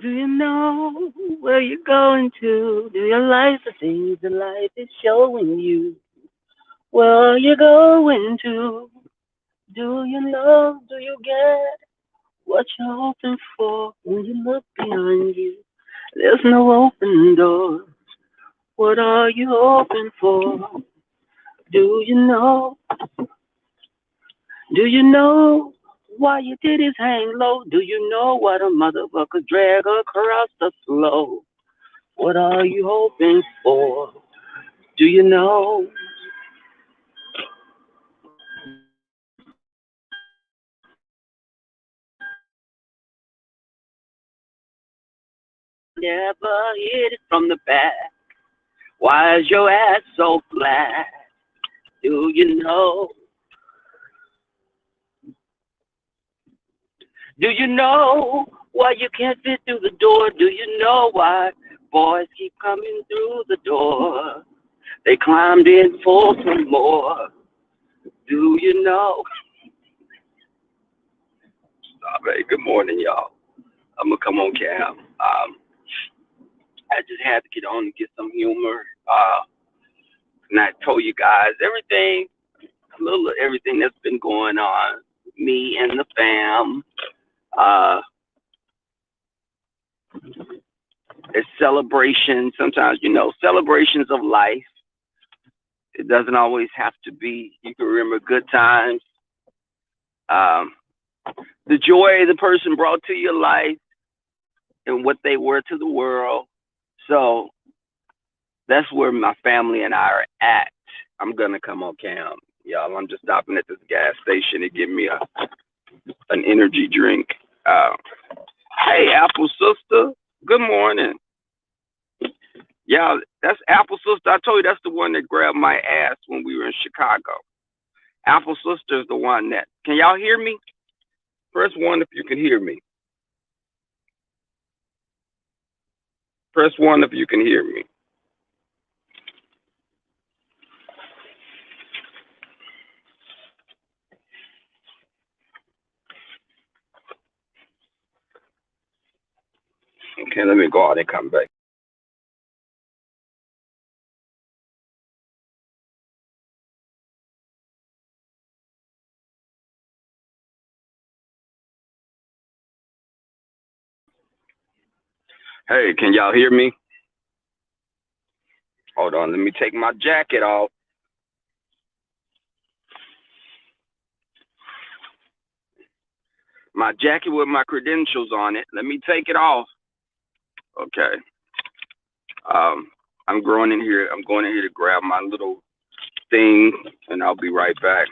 Do you know where you're going to? Do you realize the things that life is showing you? Where you going to? Do you know? Do you get what you're hoping for when you look behind you? There's no open door. What are you hoping for? Do you know? Do you know why your titties hang low? Do you know what a motherfucker drag across the floor? What are you hoping for? Do you know? Never hit it from the back. Why is your ass so flat? Do you know? Do you know why you can't fit through the door? Do you know why boys keep coming through the door? They climbed in for some more. Do you know? Hey, good morning, y'all. I'm gonna come on cam. I just had to get on and get some humor. And I told you guys everything, a little of everything that's been going on. Me and the fam. Uh, it's celebrations. Sometimes, celebrations of life. It doesn't always have to be. You can remember good times, um, the joy the person brought to your life, and what they were to the world. So that's where my family and I are at. I'm gonna come on cam, y'all. I'm just stopping at this gas station to get me an energy drink. Uh, hey, Apple Sister. Good morning. Y'all, that's Apple Sister. I told you that's the one that grabbed my ass when we were in Chicago. Apple Sister is the one that. Can y'all hear me? Press one if you can hear me. Press one if you can hear me. Okay, let me go out and come back. Hey, can y'all hear me? Hold on, let me take my jacket off. My jacket with my credentials on it. Let me take it off. Okay. Um, I'm going in here. I'm going in here to grab my little thing, and I'll be right back.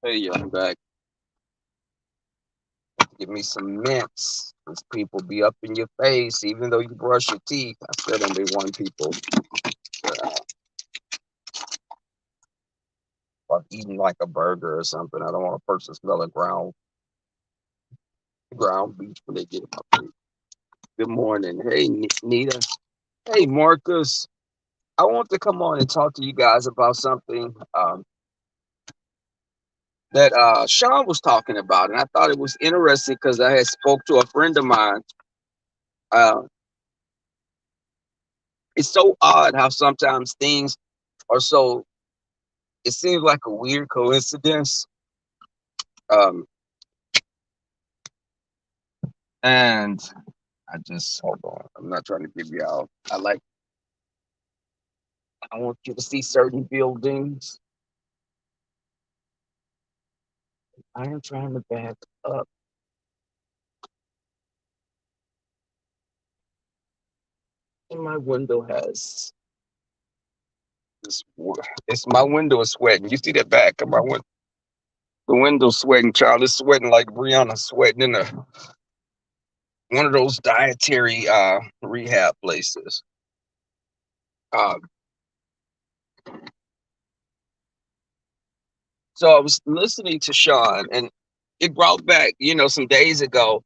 Hey, yeah, I'm back. Give me some mints. These people be up in your face, even though you brush your teeth. I still don't be one people. Like eating like a burger or something. I don't want a person smelling ground beef when they get in my food. Good morning. Hey, Nita. Hey, Marcus. I want to come on and talk to you guys about something that Sean was talking about, and I thought it was interesting because I had spoke to a friend of mine. Uh, it's so odd how sometimes things are so. It seems like a weird coincidence. Um, and I just hold on. I'm not trying to give you out. I want you to see certain buildings. I am trying to back up. And my window has this. It's my window is sweating. You see that back of my window? The window's sweating, child. It's sweating like Brianna sweating in one of those dietary rehab places. Um, so I was listening to Sean, and it brought back, some days ago,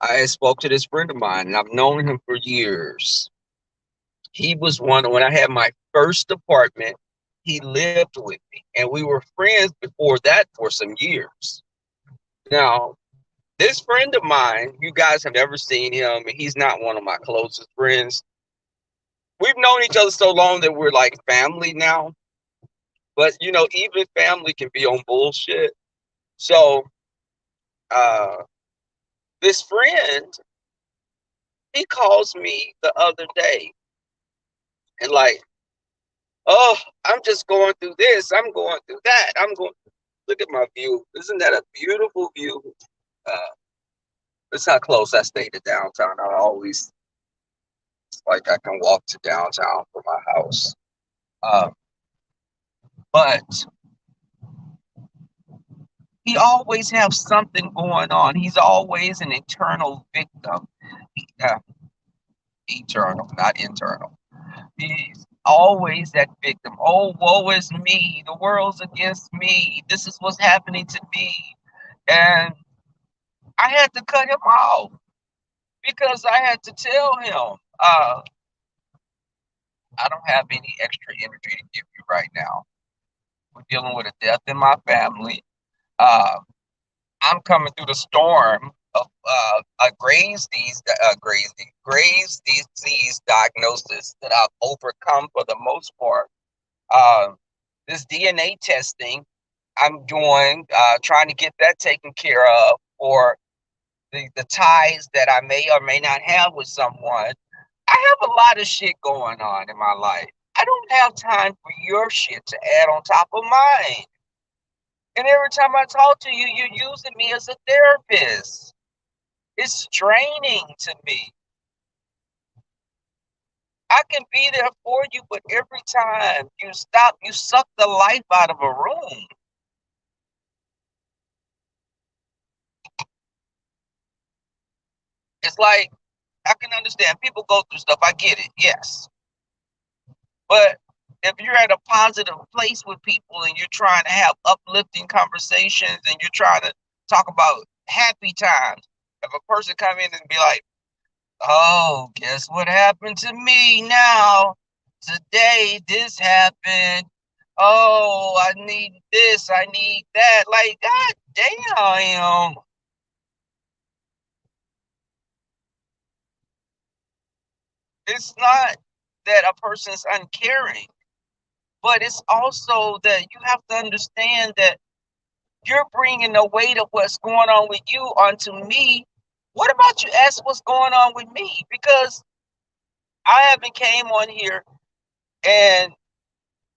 I had spoke to this friend of mine, and I've known him for years. He was one when I had my first apartment. He lived with me, and we were friends before that for some years. Now, this friend of mine, you guys have never seen him, and he's not one of my closest friends. We've known each other so long that we're like family now. But even family can be on bullshit. So uh this friend, he calls me the other day and like, oh, I'm just going through this, I'm going through that, I'm going look at my view. Isn't that a beautiful view? Uh it's how close I stay to downtown. I always like I can walk to downtown from my house. But he always has something going on. He's always an eternal victim. Uh, eternal, not internal. He's always that victim. Oh, woe is me. The world's against me. This is what's happening to me. And I had to cut him off because I had to tell him, I don't have any extra energy to give you right now. We're dealing with a death in my family. Uh, I'm coming through the storm of Graves' disease diagnosis that I've overcome for the most part. Uh, this DNA testing I'm doing, trying to get that taken care of for the ties that I may or may not have with someone. I have a lot of shit going on in my life. I don't have time for your shit to add on top of mine. And every time I talk to you, you're using me as a therapist. It's draining to me. I can be there for you, but every time you stop, you suck the life out of a room. It's like, I can understand people go through stuff. I get it, yes. But if you're at a positive place with people and you're trying to have uplifting conversations and you're trying to talk about happy times, if a person come in and be like, oh, guess what happened to me now? Today, this happened. Oh, I need this. I need that. Like, God damn. It's not that a person's uncaring, but it's also that you have to understand that you're bringing the weight of what's going on with you onto me. What about you ask what's going on with me? Because I haven't came on here, and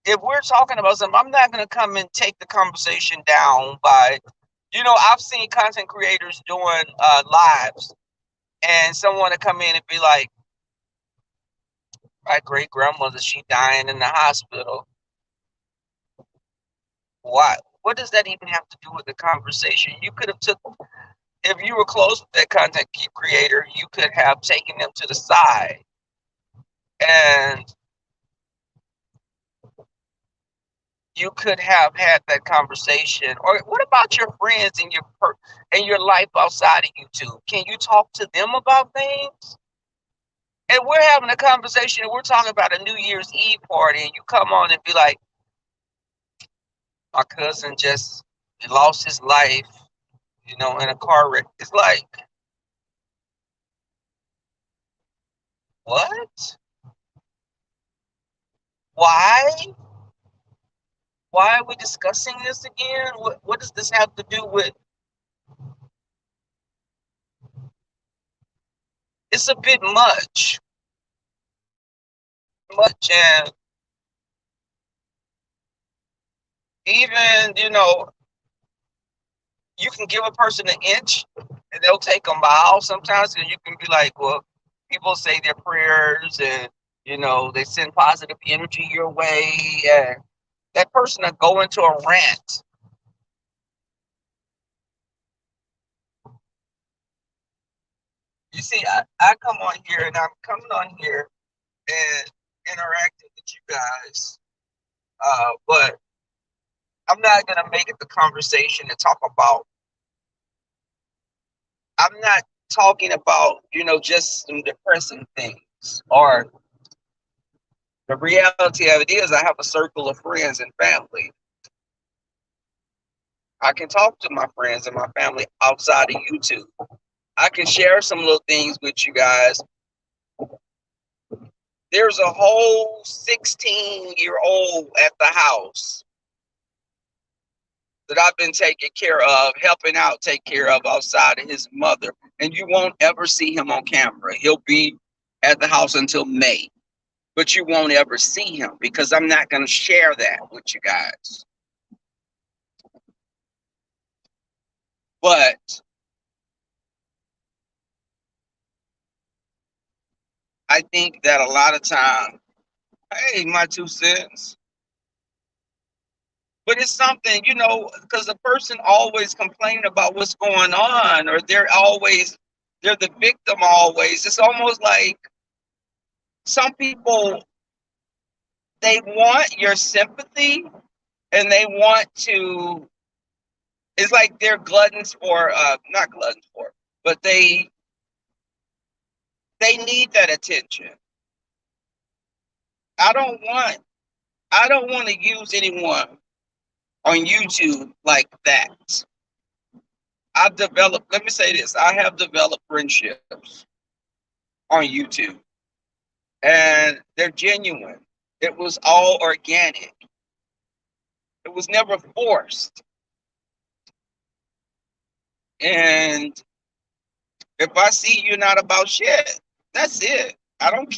if we're talking about something, I'm not going to come and take the conversation down by, I've seen content creators doing lives, and someone to come in and be like, my great grandmother, she dying in the hospital. Why? What does that even have to do with the conversation? You could have took, if you were close with that content creator, you could have taken them to the side and you could have had that conversation. Or what about your friends and your life outside of YouTube? Can you talk to them about things? And we're having a conversation and we're talking about a New Year's Eve party, and you come on and be like, my cousin just lost his life, in a car wreck. It's like, what? Why? Why are we discussing this again? What does this have to do with? It's a bit much, and even you can give a person an inch, and they'll take a mile sometimes, and you can be like, well, people say their prayers, and they send positive energy your way, and that person will go into a rant. You see, I come on here and I'm coming on here and interacting with you guys, but I'm not gonna make it the conversation to talk about. I'm not talking about just some depressing things. Or the reality of it is, I have a circle of friends and family. I can talk to my friends and my family outside of YouTube. I can share some little things with you guys. There's a whole 16-year-old at the house that I've been taking care of, helping out, take care of outside of his mother. And you won't ever see him on camera. He'll be at the house until May, but you won't ever see him because I'm not going to share that with you guys. But I think that a lot of time, hey, my 2 cents. But it's something, because the person always complaining about what's going on, or they're the victim always. It's almost like some people, they want your sympathy, and they want to, it's like they're gluttons for, not gluttons for, but they need that attention. I don't want, I don't want to use anyone on YouTube like that. Let me say this, I have developed friendships on YouTube, and they're genuine. It was all organic. It was never forced. And if I see you're not about shit, that's it. I don't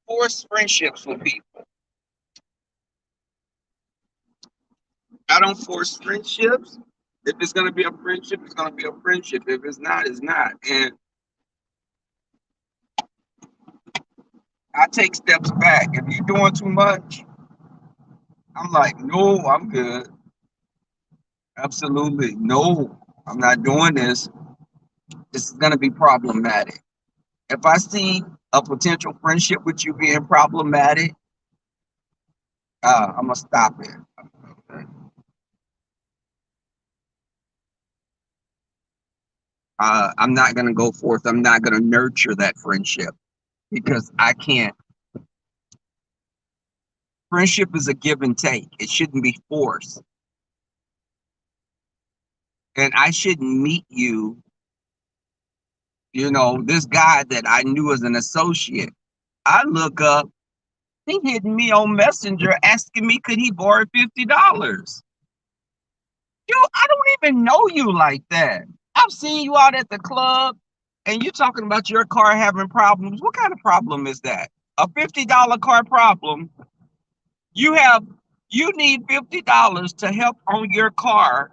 force friendships with people. I don't force friendships. If it's gonna be a friendship, it's gonna be a friendship. If it's not, it's not. And I take steps back. If you're doing too much, I'm like, no, I'm good. Absolutely. No, I'm not doing this. This is going to be problematic. If I see a potential friendship with you being problematic, I'm going to stop it. Okay? I'm not going to go forth. I'm not going to nurture that friendship because I can't. Friendship is a give and take. It shouldn't be forced. And I shouldn't meet you, this guy that I knew as an associate. I look up, he hitting me on Messenger asking me could he borrow $50. I don't even know you like that. I've seen you out at the club and you're talking about your car having problems. What kind of problem is that? A $50 car problem. You have you need $50 to help on your car.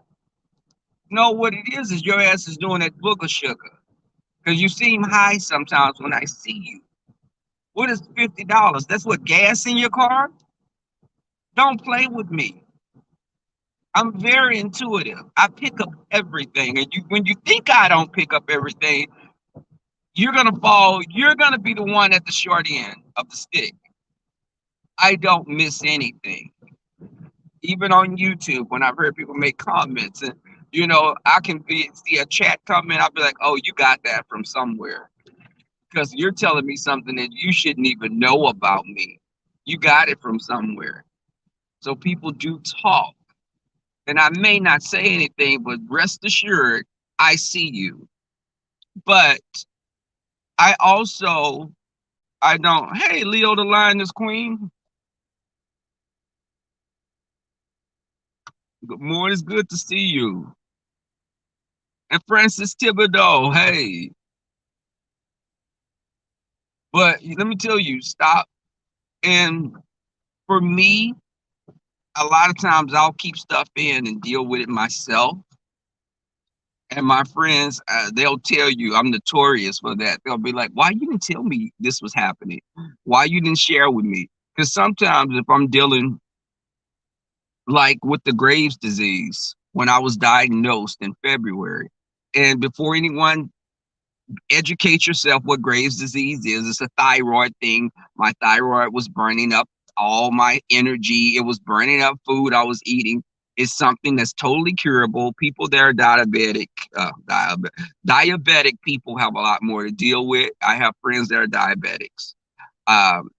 No, what it is your ass is doing that booger sugar. Because you seem high sometimes when I see you. What is $50? That's what, gas in your car? Don't play with me. I'm very intuitive. I pick up everything. And when you think I don't pick up everything, you're gonna fall, you're gonna be the one at the short end of the stick. I don't miss anything. Even on YouTube, when I've heard people make comments, and I can see a chat comment, I'll be like, oh, you got that from somewhere. Because you're telling me something that you shouldn't even know about me. You got it from somewhere. So people do talk. And I may not say anything, but rest assured, I see you. But I also, I don't, hey, Leo the Lioness Queen. Good morning, it's good to see you. And Francis Thibodeau, hey. But let me tell you, stop. And for me, a lot of times I'll keep stuff in and deal with it myself. And my friends, they'll tell you I'm notorious for that. They'll be like, why you didn't tell me this was happening? Why you didn't share with me? Because sometimes if I'm dealing like with the Graves' disease, when I was diagnosed in February, and before anyone educate yourself what Graves' disease is. It's a thyroid thing. My thyroid was burning up all my energy. It was burning up food I was eating. It's something that's totally curable. People that are diabetic people have a lot more to deal with. I have friends that are diabetics. Um,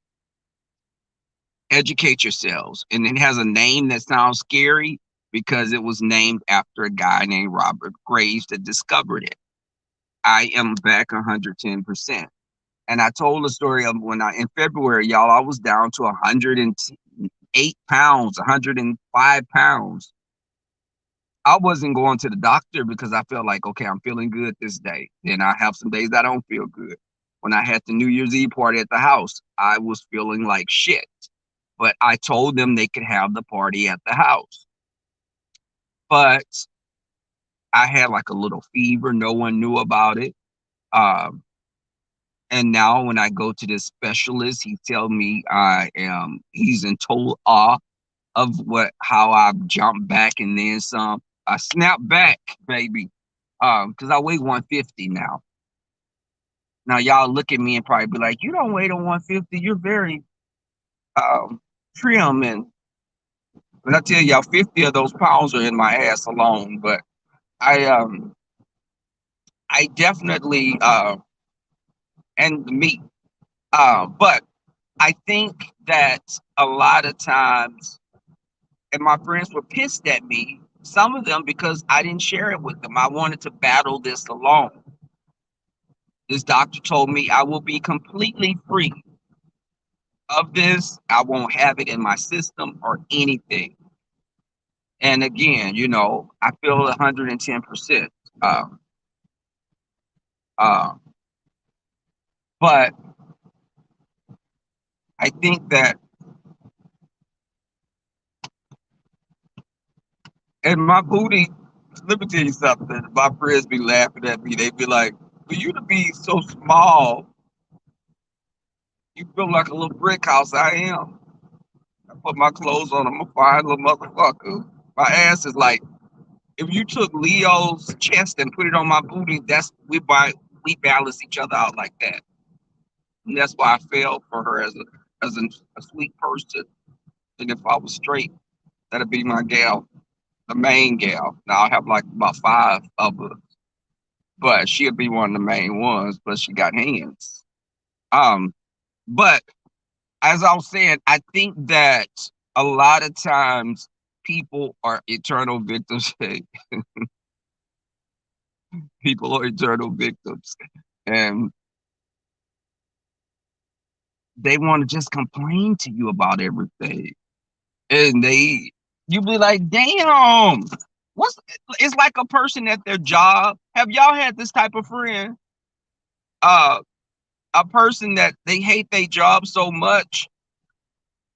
Educate yourselves. And it has a name that sounds scary because it was named after a guy named Robert Graves that discovered it. I am back 110%. And I told the story of when in February, y'all, I was down to 108 pounds, 105 pounds. I wasn't going to the doctor because I felt like, okay, I'm feeling good this day. Then I have some days I don't feel good. When I had the New Year's Eve party at the house, I was feeling like shit. But I told them they could have the party at the house. But I had like a little fever. No one knew about it. Um, And now when I go to this specialist, he tell me he's in total awe of how I jumped back and then some. I snapped back, baby. Because I weigh 150 now. Now y'all look at me and probably be like, you don't weigh the 150, you're very trim. And when I tell y'all 50 of those pounds are in my ass alone, but I I definitely and the meat. But I think that a lot of times, and my friends were pissed at me, some of them because I didn't share it with them. I wanted to battle this alone. This doctor told me I will be completely free of this. I won't have it in my system or anything. And again, I feel 110%. Um, uh, but I think that, and my booty, let me tell you something. My friends be laughing at me. They be like, for you to be so small, you feel like a little brick house. I am. I put my clothes on. I'm a fine little motherfucker. My ass is like, if you took Leo's chest and put it on my booty, we balance each other out like that. And that's why I fell for her as a sweet person. And if I was straight, that'd be my gal, the main gal. Now I have like about five of her, but she'll be one of the main ones. But she got hands. Um, but as I was saying, I think that a lot of times people are eternal victims. People are eternal victims, and they want to just complain to you about everything. And you be like, damn, what's it's like a person at their job. Have y'all had this type of friend? Uh, a person that they hate their job so much.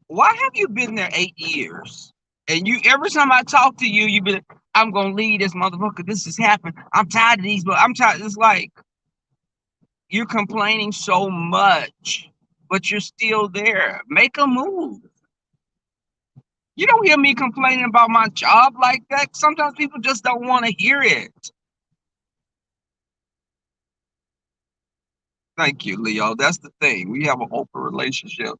Why have you been there 8 years? And you every time I talk to you, you be like, I'm gonna leave this motherfucker. This has happened. I'm tired of these, but I'm tired. It's like you're complaining so much, but you're still there. Make a move. You don't hear me complaining about my job like that. Sometimes people just don't want to hear it. Thank you, Leo. That's the thing. We have an open relationship.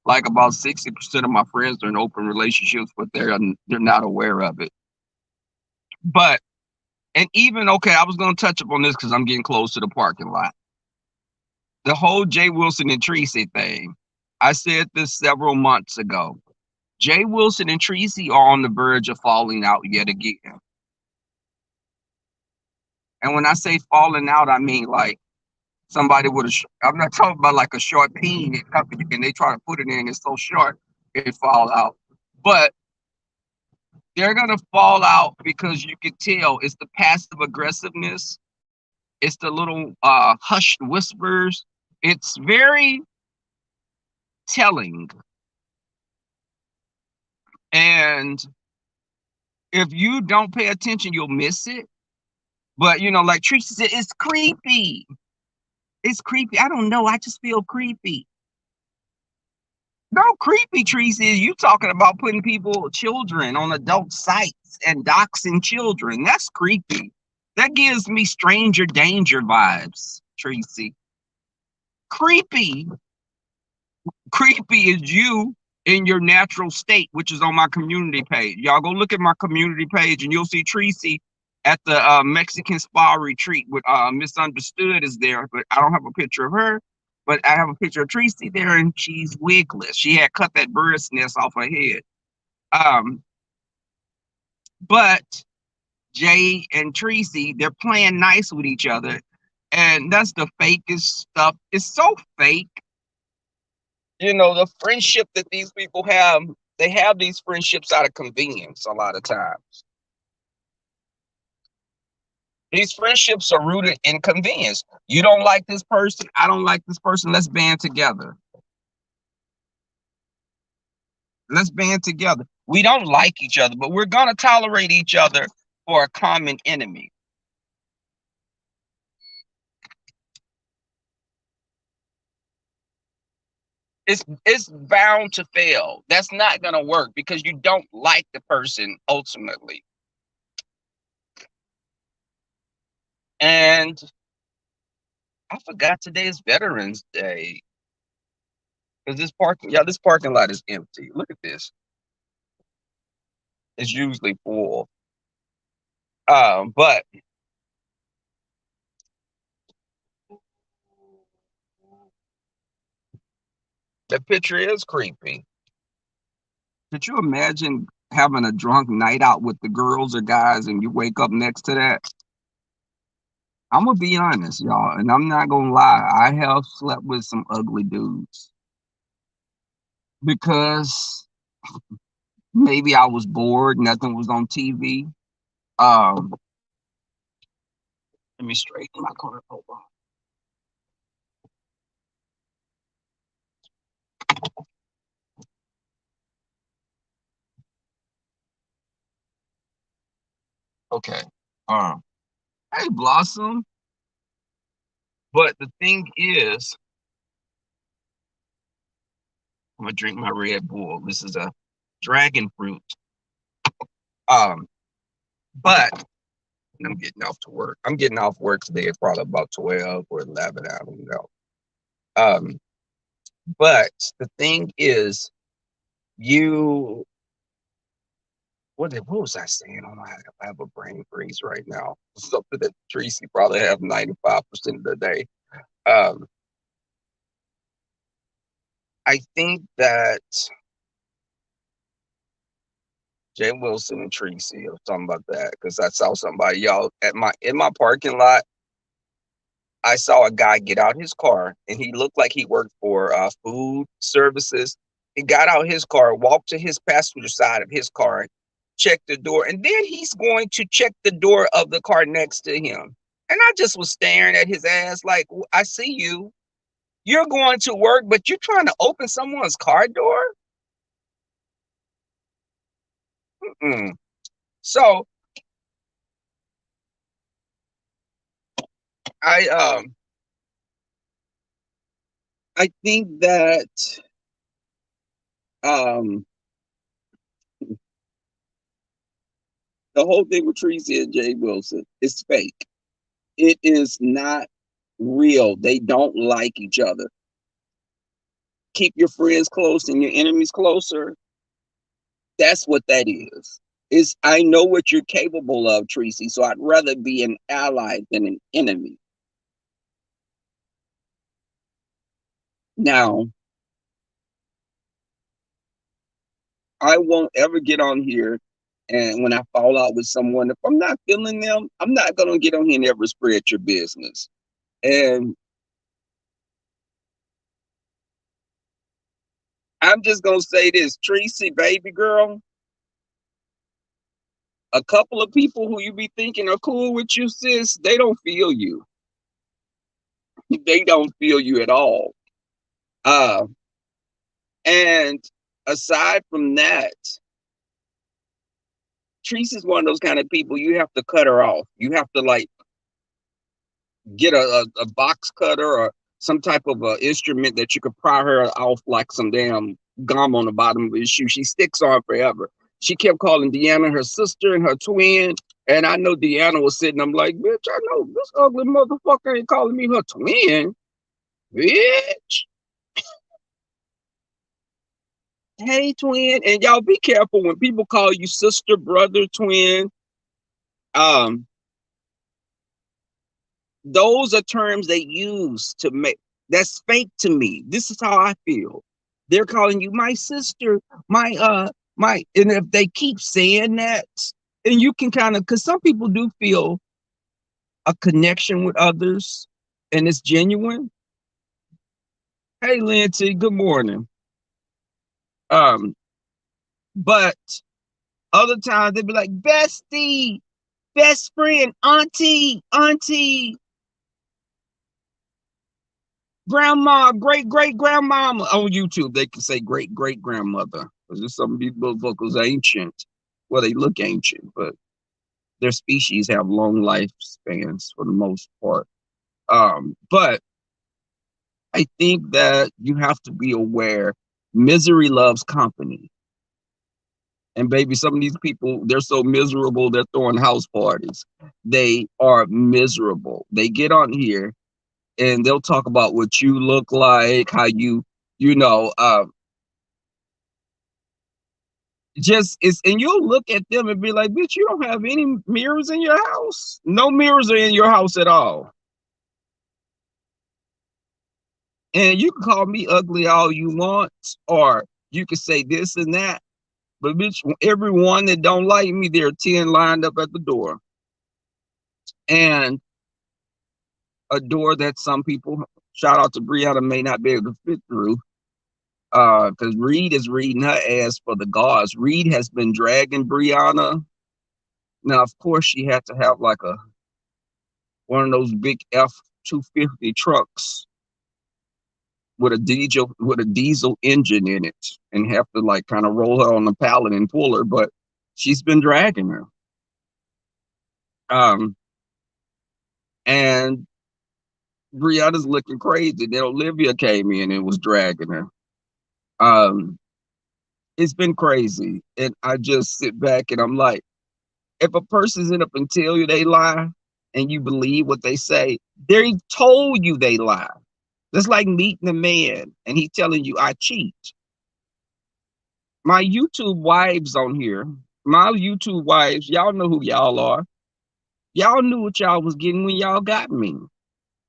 Like about 60% of my friends are in open relationships, but they're not aware of it. But and even okay, I was gonna touch upon this because I'm getting close to the parking lot. The whole Jay Wilson and Tracy thing. I said this several months ago. Jay Wilson and Tracy are on the verge of falling out yet again. And when I say falling out, I mean like somebody with a. I'm not talking about like a short peen and they try to put it in. It's so short it fall out. But they're gonna fall out because you can tell it's the passive aggressiveness. It's the little hushed whispers. It's very telling. And if you don't pay attention, you'll miss it. But you know, like Tracy said, it's creepy. It's creepy. I don't know. I just feel creepy. No, creepy, Tracy, is you talking about putting people, children, on adult sites and doxing children. That's creepy. That gives me stranger danger vibes, Tracy. Creepy. Creepy is you in your natural state, which is on my community page. Y'all go look at my community page and you'll see Tracy at the Mexican spa retreat with Misunderstood is there, but I don't have a picture of her. But I have a picture of Tracy there, and she's wigless. She had cut that bird's nest off her head. Um, but Jay and Tracy, they're playing nice with each other, and that's the fakest stuff. It's so fake. You know, the friendship that these people have, they have these friendships out of convenience a lot of times. These friendships are rooted in convenience. You don't like this person, I don't like this person, let's band together. Let's band together. We don't like each other, but we're going to tolerate each other for a common enemy. It's bound to fail. That's not going to work because you don't like the person ultimately. And I forgot today is Veterans Day. Because this parking lot is empty. Look at this. It's usually full. But the picture is creepy. Could you imagine having a drunk night out with the girls or guys and you wake up next to that? I'm gonna be honest, y'all, and I'm not gonna lie. I have slept with some ugly dudes because maybe I was bored, nothing was on TV. Um, Let me straighten my car. Hold on. Okay. Um, hey Blossom. But the thing is, I'm gonna drink my Red Bull. This is a dragon fruit. Um, but I'm getting off to work. I'm getting off work today at probably about 12 or 11. I don't know. Um, but the thing is, you what was I saying? Oh my, I have a brain freeze right now. Something that Tracy probably have 95% of the day. Um, I think that Jay Wilson and Tracy or something about that because I saw somebody y'all at my in my parking lot. I saw a guy get out his car and he looked like he worked for food services. He got out his car, walked to his passenger side of his car, checked the door, and then he's going to check the door of the car next to him. And I just was staring at his ass like, I see you. You're going to work, but you're trying to open someone's car door? Mm-mm. So I um I think that um The whole thing with Tracy and Jay Wilson is fake. It is not real. They don't like each other. Keep your friends close and your enemies closer. That's what that is. Is I know what you're capable of, Tracy, so I'd rather be an ally than an enemy. Now, I won't ever get on here and when I fall out with someone, if I'm not feeling them, I'm not gonna get on here and ever spread your business. And I'm just gonna say this, Tracy, baby girl, a couple of people who you be thinking are cool with you, sis, they don't feel you. They don't feel you at all. Uh, and aside from that, Teresa's one of those kind of people you have to cut her off. You have to like get a box cutter or some type of instrument that you could pry her off like some damn gum on the bottom of his shoe. She sticks on forever. She kept calling Deanna her sister and her twin. And I know Deanna was sitting, I'm like, bitch, I know this ugly motherfucker ain't calling me her twin. Bitch. Hey, twin. And y'all be careful when people call you sister, brother, twin. Um, those are terms they use to make that's fake to me. This is how I feel. They're calling you my sister, my and if they keep saying that, and you can kind of because some people do feel a connection with others and it's genuine. Hey Lindsay, good morning. Um, but other times they'd be like, bestie, best friend, auntie, grandma, great grandmama. On YouTube, they can say great grandmother because there's some of these motherfuckers ancient. Well, they look ancient, but their species have long lifespans for the most part. But I think that you have to be aware misery loves company. And baby, some of these people, they're so miserable, they're throwing house parties. They are miserable. They get on here and they'll talk about what you look like, how you know, just it's and you'll look at them and be like, bitch, you don't have any mirrors in your house. No mirrors are in your house at all. And you can call me ugly all you want, or you can say this and that. But bitch, everyone that don't like me, there are 10 lined up at the door. And a door that some people, shout out to Brianna, may not be able to fit through. Because Reed is reading her ass for the guards. Reed has been dragging Brianna. Now, of course, she had to have like a one of those big F-250 trucks with a diesel engine in it, and have to like kind of roll her on the pallet and pull her. But she's been dragging her. Um, and Brianna's looking crazy. Then Olivia came in and was dragging her. Um, it's been crazy, and I just sit back and I'm like, if a person's in up and tell you they lie, and you believe what they say, they told you they lie. That's like meeting a man and he telling you I cheat. My YouTube wives on here, my YouTube wives, y'all know who y'all are. Y'all knew what y'all was getting when y'all got me.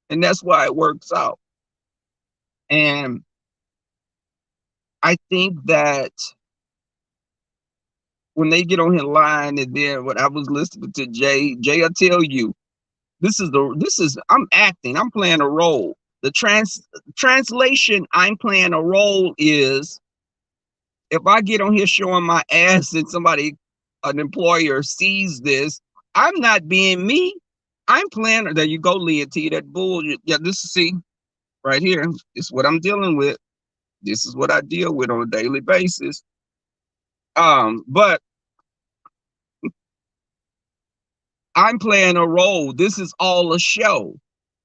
And that's why it works out. And I think that when they get on here lying, and then when I was listening to Jay will tell you, I'm acting, I'm playing a role. The translation I'm playing a role is if I get on here showing my ass and an employer sees this, I'm not being me. I'm playing. There you go, Leah T. That bull. Yeah, this is see right here. This is what I'm dealing with. This is what I deal with on a daily basis. But I'm playing a role. This is all a show.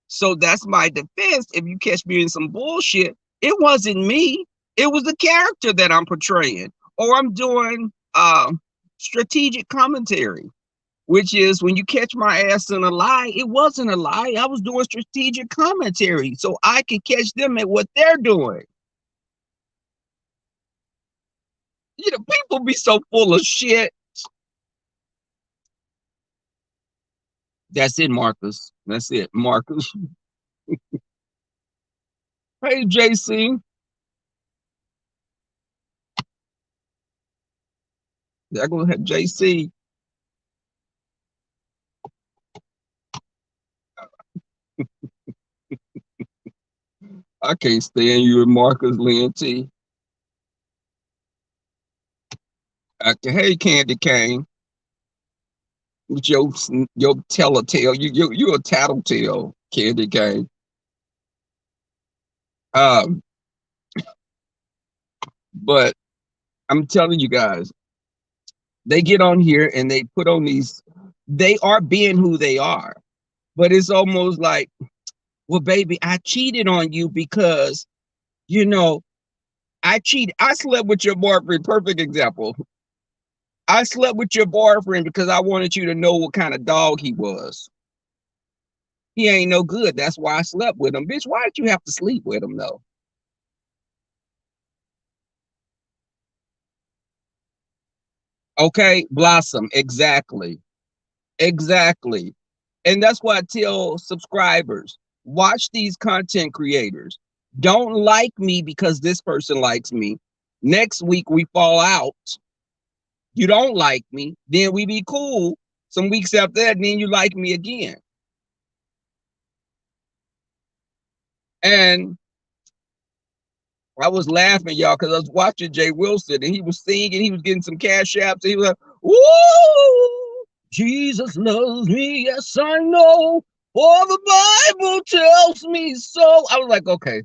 So that's my defense. If you catch me in some bullshit, it wasn't me. It was the character that I'm portraying, or I'm doing strategic commentary. which is when you catch my ass in a lie, it wasn't a lie. I was doing strategic commentary so I could catch them at what they're doing. You know, people be so full of shit. That's it, Marcus. That's it, Marcus. Hey, JC. They're going to have JC. I can't stand you and Marcus Lynn T. Hey, Candy Cane. With your telltale. You're a tattletale, Candy Cane. Um, but I'm telling you guys, they get on here and they put on these, they are being who they are. But it's almost like, well, baby, I cheated on you because, you know, I cheated. I slept with your boyfriend. Perfect example. I slept with your boyfriend because I wanted you to know what kind of dog he was. He ain't no good. That's why I slept with him. Bitch, why did you have to sleep with him, though? Okay, Blossom. Exactly. Exactly. And that's why I tell subscribers, watch these content creators. Don't like me because this person likes me. Next week we fall out. You don't like me. Then we be cool. Some weeks after that, then you like me again. And I was laughing, y'all, because I was watching Jay Wilson and he was singing, he was getting some cash apps, and he was like, "Woo, Jesus loves me, yes I know, for the Bible tells me so." I was like, okay,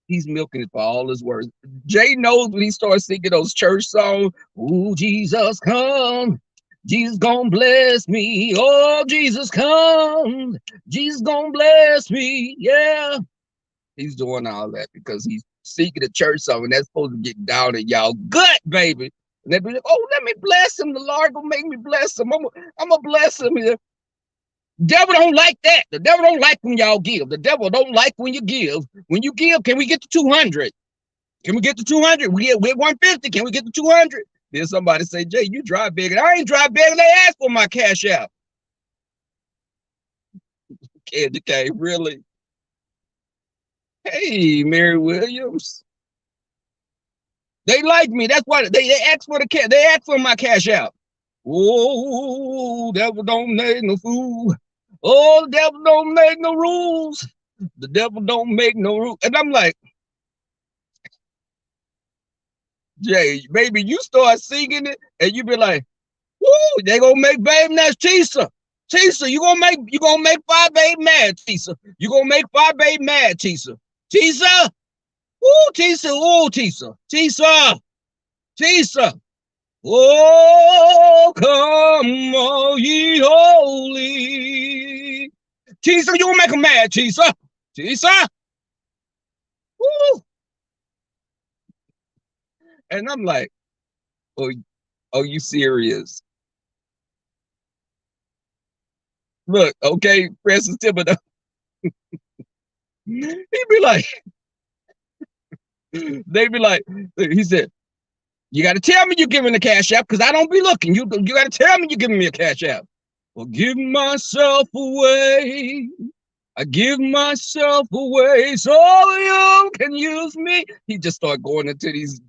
he's milking it for all his words. Jay knows when he starts singing those church songs, "Ooh, Jesus come, Jesus gonna bless me, oh, Jesus come, Jesus gonna bless me, yeah." He's doing all that because he's seeking a church song, and that's supposed to get down in y'all gut, baby. And they be like, "Oh, let me bless him. The Lord gonna make me bless him. I'm gonna bless him here." Devil don't like that. The devil don't like when y'all give. The devil don't like when you give. When you give, can we get to 200? Can we get to 200? We're 150. Can we get to 200? Then somebody say, "Jay, you drive big." And I ain't drive big. They asked for my cash out. Candy cane, really? Hey, Mary Williams. They like me. That's why they asked for they asked for my cash out. Oh, devil don't make no fool. Oh, the devil don't make no rules. The devil don't make no rules. And I'm like, Jay, baby, you start singing it and you be like, woo, they gonna make baby that's Tisa. Tisa, you gonna make five baby mad, Tisa. You gonna make five baby mad, Tisa. Tisa, woo, Tisa, ooh, Tisa. Tisa, Tisa. Oh, come all ye holy. Tisa, you gonna make them mad, Tisa. Tisa. Woo. And I'm like, oh, oh, you serious? Look, okay, Francis Thibodeau. He'd be like, they'd be like, he said, you got to tell me you're giving the cash app because I don't be looking. You got to tell me you're giving me a cash app. Well, give myself away. I give myself away so you can use me. He just started going into these.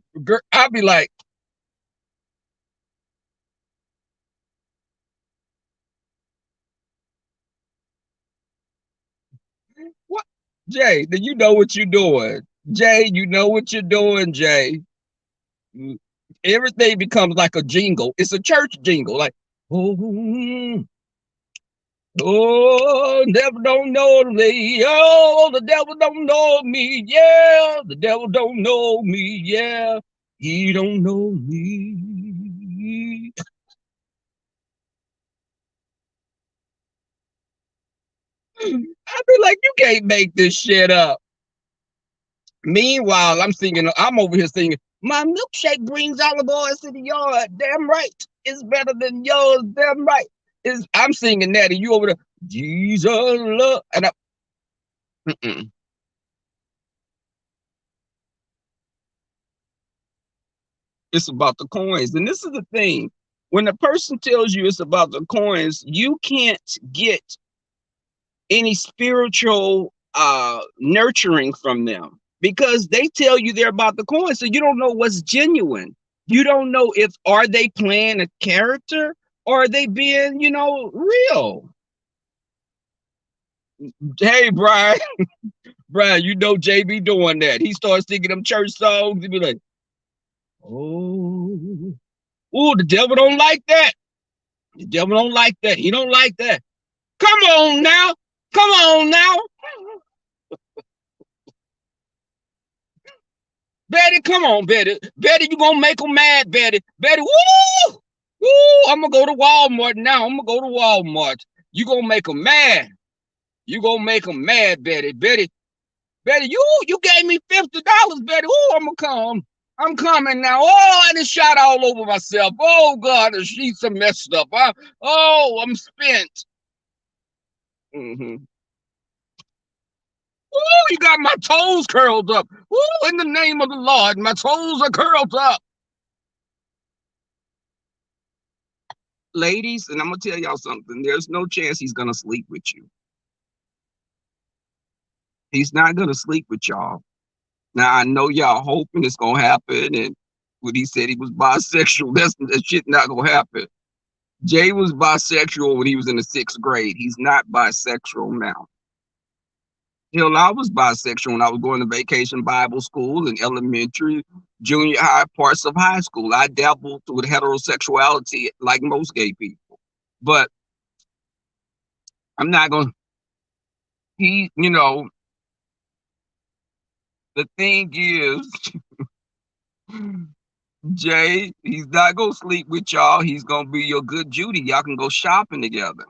I'll be like, what? Jay, then you know what you're doing. Jay, you know what you're doing, Jay. Everything becomes like a jingle. It's a church jingle. Like, oh, oh, the devil don't know me. Oh, the devil don't know me. Yeah, the devil don't know me. Yeah, he don't know me. I'd be like, you can't make this shit up. Meanwhile, I'm over here singing, my milkshake brings all the boys to the yard. Damn right. It's better than yours. Damn right. I'm singing that, and you over there, Jesus love, and mm-mm. It's about the coins. And this is the thing: when a person tells you it's about the coins, you can't get any spiritual nurturing from them because they tell you they're about the coins, so you don't know what's genuine. You don't know if are they playing a character or are they being, real. Hey, Brian, Brian, JB doing that. He starts singing them church songs. He be like, oh, ooh, the devil don't like that. The devil don't like that. He don't like that. Come on now. Come on now. Betty, come on, Betty. Betty, you gonna make them mad, Betty. Betty, woo! Woo! I'm gonna go to Walmart now. I'm gonna go to Walmart. You gonna make them mad. You gonna make them mad, Betty. Betty, you gave me $50, Betty. Ooh, I'm gonna come. I'm coming now. Oh, I just shot all over myself. Oh God, the sheets are messed up. I'm spent. Mm-hmm. Oh, you got my toes curled up. Oh, in the name of the Lord, my toes are curled up. Ladies, and I'm gonna tell y'all something. There's no chance he's gonna sleep with you. He's not gonna sleep with y'all. Now I know y'all hoping it's gonna happen, and when he said he was bisexual, that shit not gonna happen. Jay was bisexual when he was in the 6th grade. He's not bisexual now. Hell, I was bisexual when I was going to vacation Bible school in elementary, junior high, parts of high school. I dabbled with heterosexuality like most gay people. But I'm not gonna the thing is, Jay, he's not gonna sleep with y'all. He's gonna be your good Judy. Y'all can go shopping together.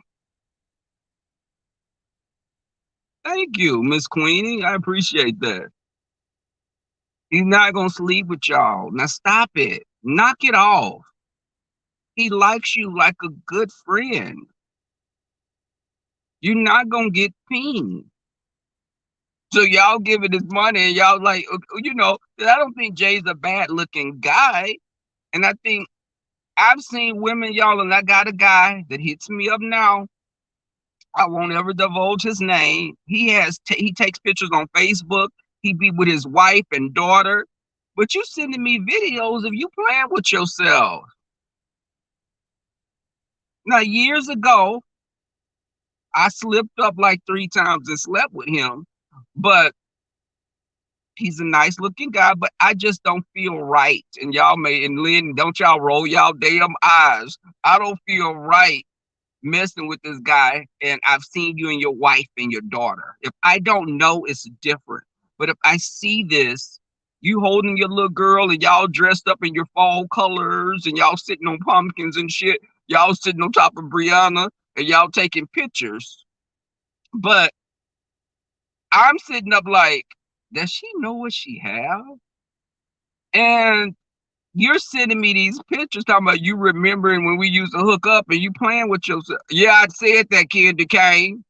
Thank you, Miss Queenie. I appreciate that. He's not gonna sleep with y'all. Now stop it. Knock it off. He likes you like a good friend. You're not gonna get pinged. So y'all giving his money and y'all like, I don't think Jay's a bad looking guy. And I think I've seen women, y'all, and I got a guy that hits me up now. I won't ever divulge his name. He takes pictures on Facebook. He be with his wife and daughter. But you sending me videos of you playing with yourself. Now, years ago, I slipped up like 3 times and slept with him. But he's a nice looking guy, but I just don't feel right. And Lynn, don't y'all roll y'all damn eyes. I don't feel right messing with this guy, and I've seen you and your wife and your daughter. If I don't know, it's different. But if I see this, you holding your little girl and y'all dressed up in your fall colors and y'all sitting on pumpkins and shit, y'all sitting on top of Brianna and y'all taking pictures. But I'm sitting up like, does she know what she have? And you're sending me these pictures talking about you remembering when we used to hook up and you playing with yourself. Yeah, I said that, Candy Kane.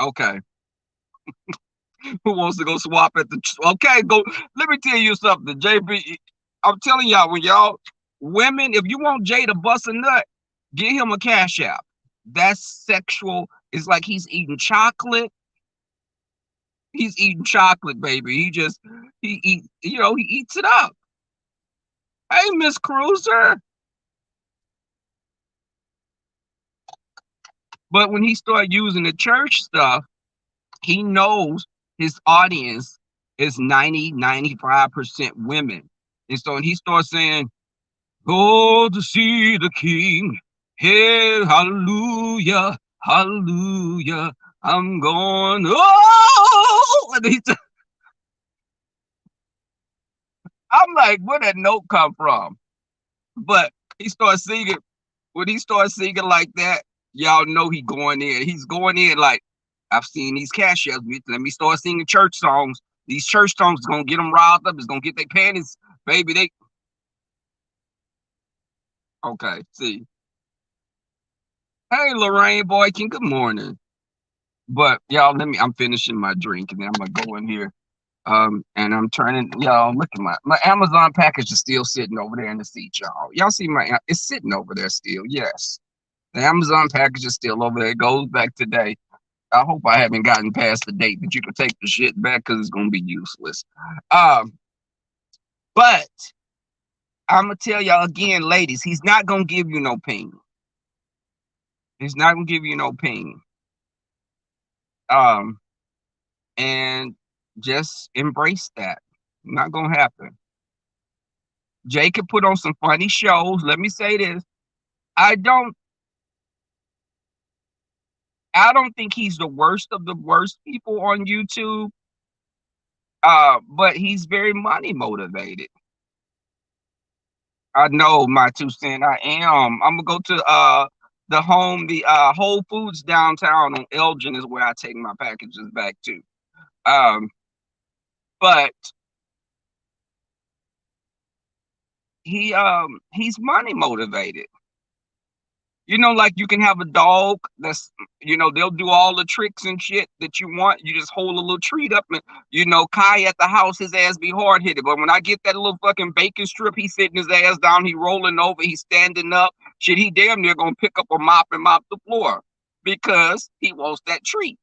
Okay. Who wants to go swap at the okay, go. Let me tell you something, JB. I'm telling y'all, when y'all women, if you want Jay to bust a nut, get him a cash app. That's sexual. It's like he's eating chocolate. He's eating chocolate, baby. He eats it up. Hey, Miss Cruiser. But when he started using the church stuff, he knows his audience is 95% women. And so when he starts saying, go to see the king, hey, hallelujah, hallelujah, I'm going, oh, and I'm like, where that note come from? But he starts singing, when he starts singing like that, y'all know he going in. He's going in like, I've seen these cash apps. Let me start singing church songs. These church songs is gonna get them riled up. It's gonna get their panties Baby, they okay. See, hey, Lorraine Boykin, good morning. But y'all, I'm finishing my drink and then I'm gonna go in here. And I'm turning, y'all. Look at my Amazon package is still sitting over there in the seat, y'all. Y'all see it's sitting over there still. Yes, the Amazon package is still over there. It goes back today. I hope I haven't gotten past the date that you can take the shit back because it's gonna be useless. Um, but I'm gonna tell y'all again, ladies, he's not gonna give you no ping. He's not gonna give you no ping. Um, and just embrace that. Not gonna happen. Jay could put on some funny shows. Let me say this. I don't I don't think he's the worst of the worst people on YouTube. But he's very money motivated. I know my 2 cents. I am. I'm gonna go to the Whole Foods downtown on Elgin is where I take my packages back to. Um, but he's money motivated. You know, like you can have a dog that's, they'll do all the tricks and shit that you want. You just hold a little treat up and, Kai at the house, his ass be hard headed. But when I get that little fucking bacon strip, he sitting his ass down, he rolling over, he standing up. Shit, he damn near gonna pick up a mop and mop the floor because he wants that treat.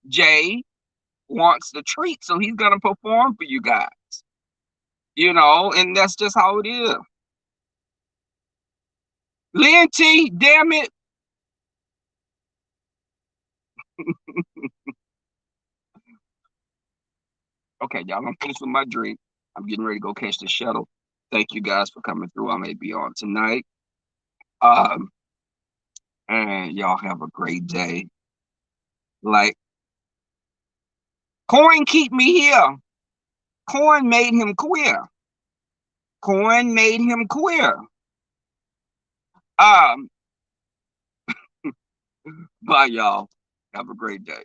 Jay wants the treat, so he's gonna perform for you guys. And that's just how it is. Lynn T, damn it. Okay, y'all, I'm finished with my drink. I'm getting ready to go catch the shuttle. Thank you guys for coming through. I may be on tonight. Um, and y'all have a great day. Like, Coin keep me here. Coin made him queer. Coin made him queer. Um, bye, y'all. Have a great day.